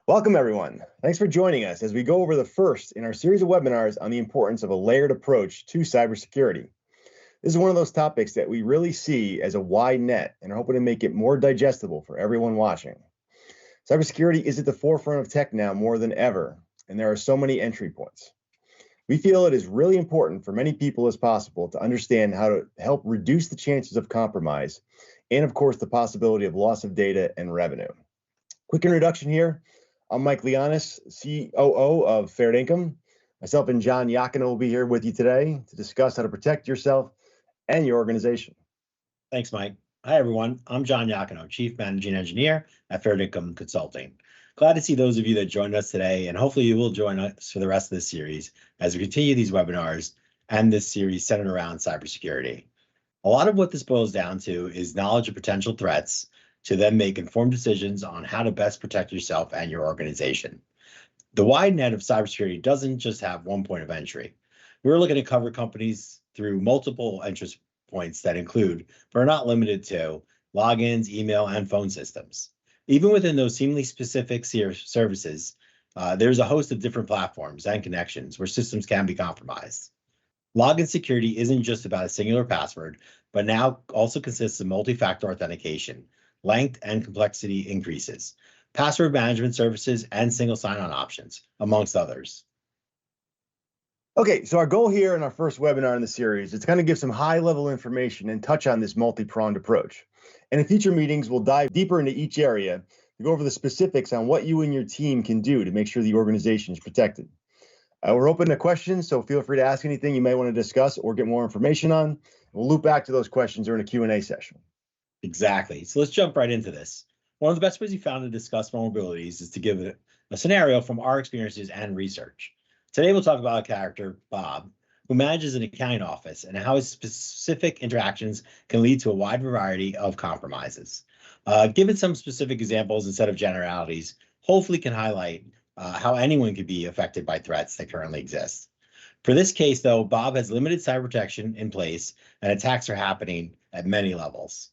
Welcome, everyone. Thanks for joining us as we go over the first in our series of webinars on the importance of a layered approach to cybersecurity. This is one of those topics that we really see as a wide net and are hoping to make it more digestible for everyone watching. Cybersecurity is at the forefront of tech now more than ever, and there are so many entry points. We feel it is really important for many people as possible to understand how to help reduce the chances of compromise and, of course, the possibility of loss of data and revenue. Quick introduction here. I'm Mike Leonis, COO of Fairdinkum. Myself and John Yakino will be here with you today to discuss how to protect yourself and your organization. Thanks, Mike. Hi, everyone. I'm John Yakino, Chief Managing Engineer at Fairdinkum Consulting. Glad to see those of you that joined us today, and hopefully you will join us for the rest of this series as we continue these webinars and this series centered around cybersecurity. A lot of what this boils down to is knowledge of potential threats to then make informed decisions on how to best protect yourself and your organization. The wide net of cybersecurity doesn't just have one point of entry. We're looking to cover companies through multiple entry points that include, but are not limited to, logins, email, and phone systems. Even within those seemingly specific services, there's a host of different platforms and connections where systems can be compromised. Login security isn't just about a singular password, but now also consists of multi-factor authentication. Length and complexity increases, password management services, and single sign-on options, amongst others. Okay, so our goal here in our first webinar in the series is to kind of give some high-level information and touch on this multi-pronged approach. And in future meetings, we'll dive deeper into each area to go over the specifics on what you and your team can do to make sure the organization is protected. We're open to questions, so feel free to ask anything you may want to discuss or get more information on. We'll loop back to those questions during a Q&A session. Exactly. So let's jump right into this. One of the best ways we found to discuss vulnerabilities is to give a scenario from our experiences and research. Today, we'll talk about a character, Bob, who manages an accounting office and how his specific interactions can lead to a wide variety of compromises. Given some specific examples instead of generalities, hopefully can highlight how anyone could be affected by threats that currently exist. For this case, though, Bob has limited cyber protection in place and attacks are happening at many levels.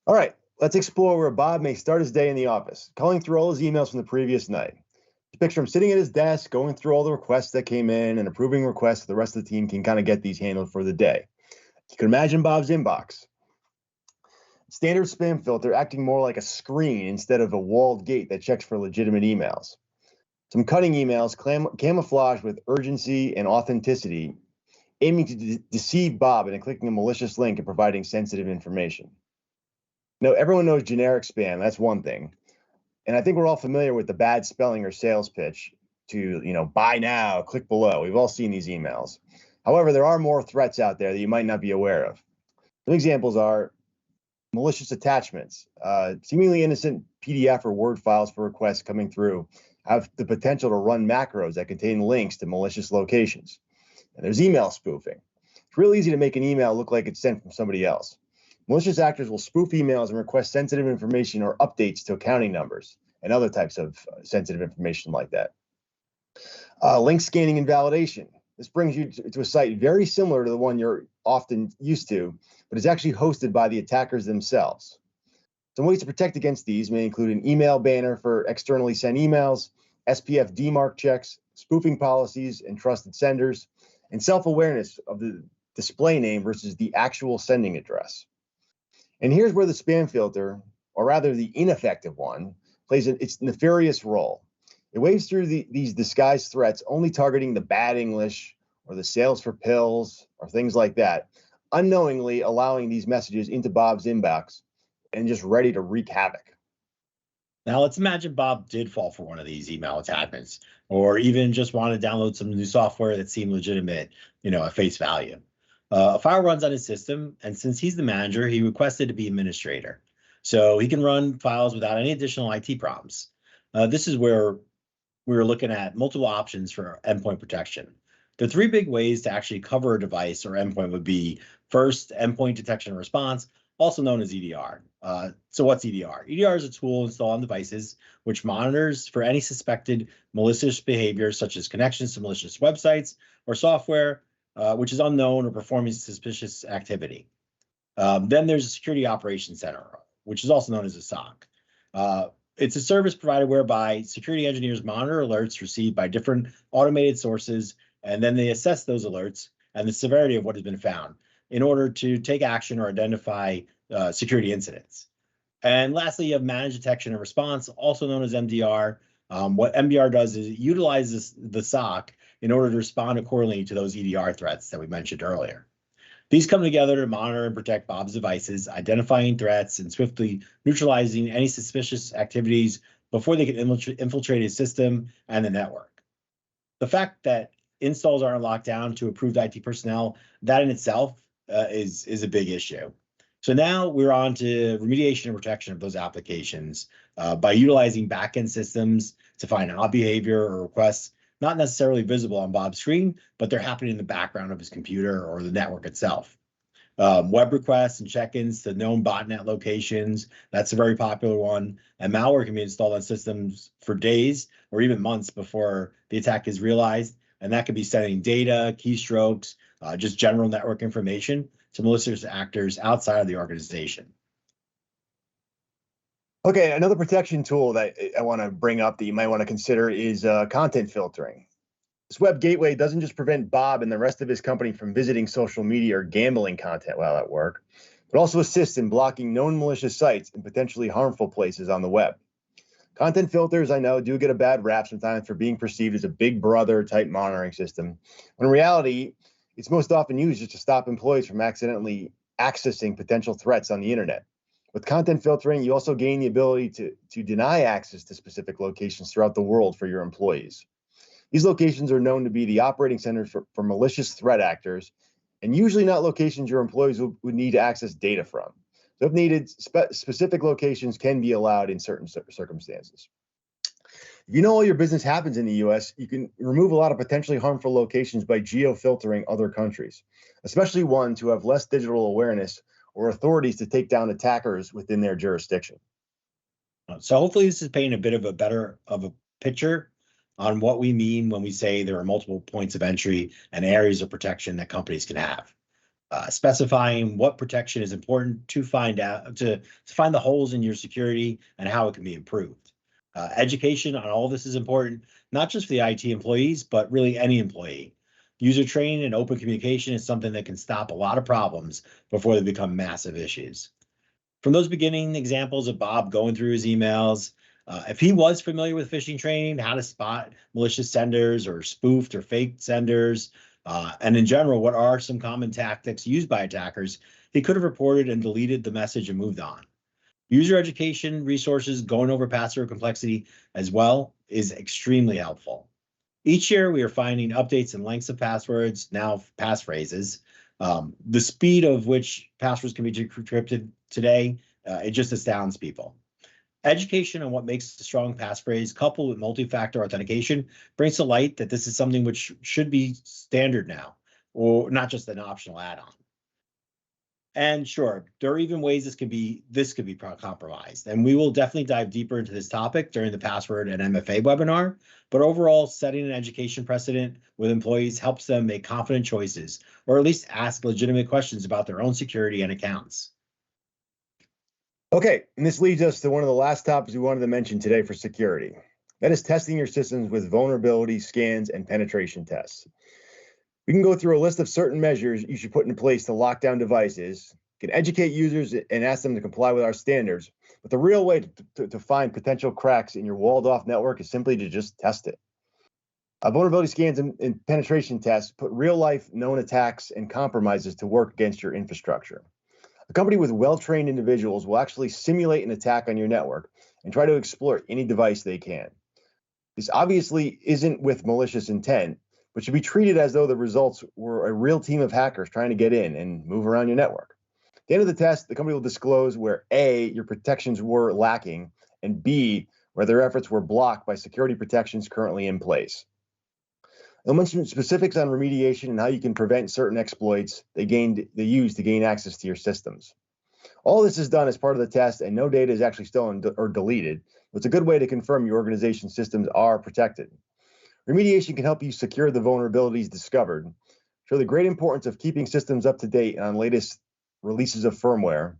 All right, let's explore where Bob may start his day in the office, culling through all his emails from the previous night. Picture him sitting at his desk, going through all the requests that came in and approving requests so the rest of the team can kind of get these handled for the day. You can imagine Bob's inbox. Standard spam filter acting more like a screen instead of a walled gate that checks for legitimate emails. Some cutting emails camouflaged with urgency and authenticity, aiming to deceive Bob into clicking a malicious link and providing sensitive information. Now, everyone knows generic spam. That's one thing. And I think we're all familiar with the bad spelling or sales pitch to, buy now, click below. We've all seen these emails. However, there are more threats out there that you might not be aware of. Some examples are malicious attachments. Seemingly innocent PDF or Word files for requests coming through have the potential to run macros that contain links to malicious locations. And there's email spoofing. It's real easy to make an email look like it's sent from somebody else. Malicious actors will spoof emails and request sensitive information or updates to accounting numbers and other types of sensitive information like that. Link scanning and validation. This brings you to a site very similar to the one you're often used to, but is actually hosted by the attackers themselves. Some ways to protect against these may include an email banner for externally sent emails, SPF DMARC checks, spoofing policies and trusted senders, and self-awareness of the display name versus the actual sending address. And here's where the spam filter, or rather the ineffective one, plays its nefarious role. It waves through these disguised threats, only targeting the bad English or the sales for pills or things like that, unknowingly allowing these messages into Bob's inbox and just ready to wreak havoc. Now, let's imagine Bob did fall for one of these email attachments, or even just want to download some new software that seemed legitimate, at face value. A file runs on his system, and since he's the manager, he requested to be administrator. So he can run files without any additional IT problems. This is where we're looking at multiple options for endpoint protection. The three big ways to actually cover a device or endpoint would be, first, endpoint detection and response, also known as EDR. So what's EDR? EDR is a tool installed on devices which monitors for any suspected malicious behavior, such as connections to malicious websites or software, which is unknown or performing suspicious activity. Then there's a Security Operations Center, which is also known as a SOC. It's a service provided whereby security engineers monitor alerts received by different automated sources, and then they assess those alerts and the severity of what has been found in order to take action or identify security incidents. And lastly, you have managed detection and response, also known as MDR. What MDR does is it utilizes the SOC in order to respond accordingly to those EDR threats that we mentioned earlier. These come together to monitor and protect Bob's devices, identifying threats and swiftly neutralizing any suspicious activities before they can infiltrate his system and the network. The fact that installs aren't locked down to approved IT personnel, that in itself is a big issue. So now we're on to remediation and protection of those applications by utilizing backend systems to find odd behavior or requests not necessarily visible on Bob's screen, but they're happening in the background of his computer or the network itself. Web requests and check-ins to known botnet locations, that's a very popular one. And malware can be installed on systems for days or even months before the attack is realized. And that could be sending data, keystrokes, just general network information to malicious actors outside of the organization. Okay, another protection tool that I want to bring up that you might want to consider is content filtering. This web gateway doesn't just prevent Bob and the rest of his company from visiting social media or gambling content while at work, but also assists in blocking known malicious sites and potentially harmful places on the web. Content filters, I know, do get a bad rap sometimes for being perceived as a big brother type monitoring system, when in reality, it's most often used just to stop employees from accidentally accessing potential threats on the internet. With content filtering, you also gain the ability to deny access to specific locations throughout the world for your employees. These locations are known to be the operating centers for malicious threat actors, and usually not locations your employees would need to access data from. So if needed, specific locations can be allowed in certain circumstances. If you know all your business happens in the US, you can remove a lot of potentially harmful locations by geo-filtering other countries, especially ones who have less digital awareness or authorities to take down attackers within their jurisdiction. So hopefully this is painting a bit of a better of a picture on what we mean when we say there are multiple points of entry and areas of protection that companies can have. Specifying what protection is important to find out, to find the holes in your security and how it can be improved. Education on all this is important, not just for the IT employees, but really any employee. User training and open communication is something that can stop a lot of problems before they become massive issues. From those beginning examples of Bob going through his emails, if he was familiar with phishing training, how to spot malicious senders or spoofed or faked senders, and in general, what are some common tactics used by attackers, he could have reported and deleted the message and moved on. User education resources going over password complexity as well is extremely helpful. Each year, we are finding updates and lengths of passwords, now passphrases. The speed of which passwords can be decrypted today, it just astounds people. Education on what makes a strong passphrase coupled with multi-factor authentication brings to light that this is something which should be standard now, or not just an optional add-on. And sure, there are even ways this could be compromised. And we will definitely dive deeper into this topic during the password and MFA webinar. But overall, setting an education precedent with employees helps them make confident choices, or at least ask legitimate questions about their own security and accounts. Okay, and this leads us to one of the last topics we wanted to mention today for security. That is testing your systems with vulnerability scans and penetration tests. We can go through a list of certain measures you should put in place to lock down devices, can educate users and ask them to comply with our standards, but the real way to find potential cracks in your walled-off network is simply to just test it. Vulnerability scans and penetration tests put real-life known attacks and compromises to work against your infrastructure. A company with well-trained individuals will actually simulate an attack on your network and try to exploit any device they can. This obviously isn't with malicious intent, but should be treated as though the results were a real team of hackers trying to get in and move around your network. At the end of the test, the company will disclose where A, your protections were lacking, and B, where their efforts were blocked by security protections currently in place. They'll mention specifics on remediation and how you can prevent certain exploits they use to gain access to your systems. All this is done as part of the test, and no data is actually stolen or deleted. It's a good way to confirm your organization's systems are protected. Remediation can help you secure the vulnerabilities discovered, show the great importance of keeping systems up to date on latest releases of firmware,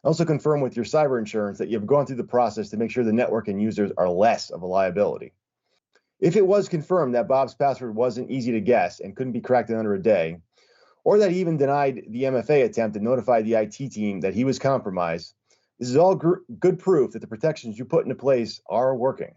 Also confirm with your cyber insurance that you've gone through the process to make sure the network and users are less of a liability. If it was confirmed that Bob's password wasn't easy to guess and couldn't be cracked in under a day, or that he even denied the MFA attempt and notified the IT team that he was compromised, this is all good proof that the protections you put into place are working.